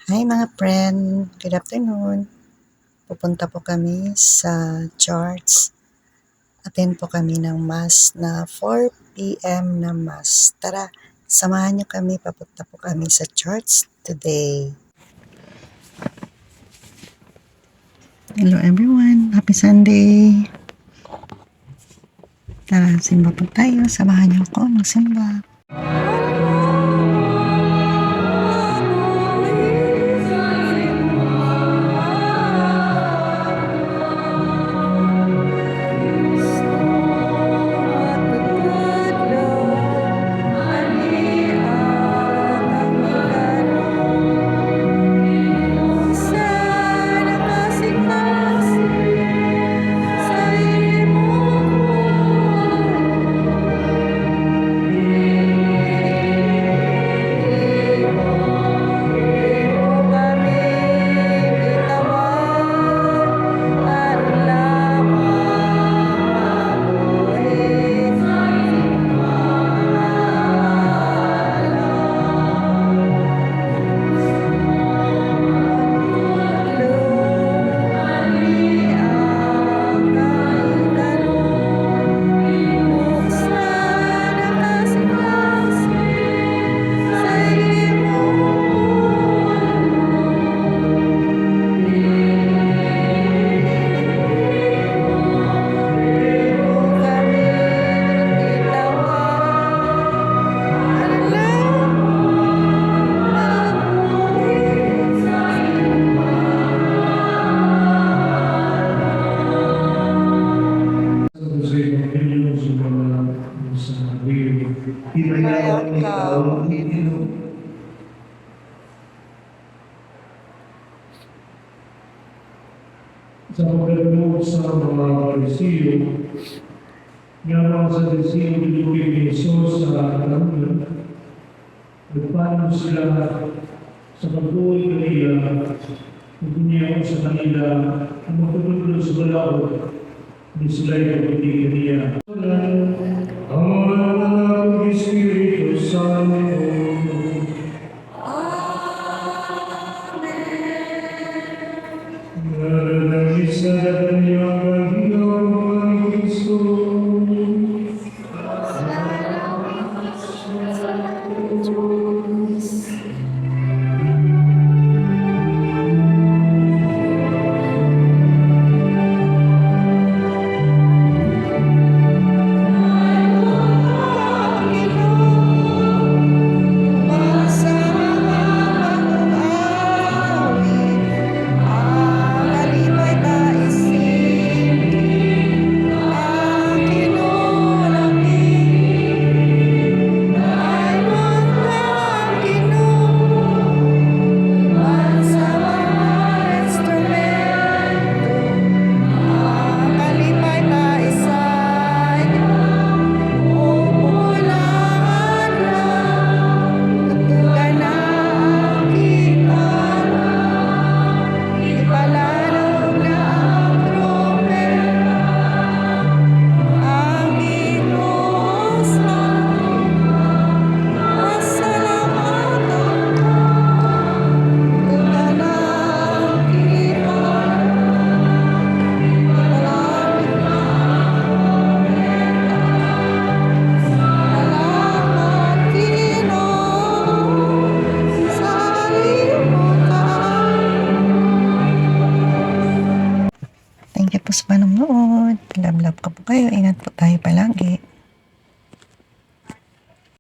Hi mga friend, good afternoon. Pupunta po kami sa church. Attend po kami ng mass na 4 p.m. na mass. Tara, samahan niyo kami, papunta po kami sa church today. Hello everyone, happy Sunday. Tara, simba po tayo. Samahan niyo ako magsimba. Sa pagkaloob sa mga Parisiyo, nga sa Parisiyo pinupig ni Jesus sa Katanungan, nagpaano sila sa pagbuhay kanila, nagpunyaw sa kanila, ang magpapagulong sa balaw, ni sila'y kapatid kaniya. Ang mga Espiritu Santo, Thank you po sa panonood. Love ko po kayo. Ingat po tayo palagi.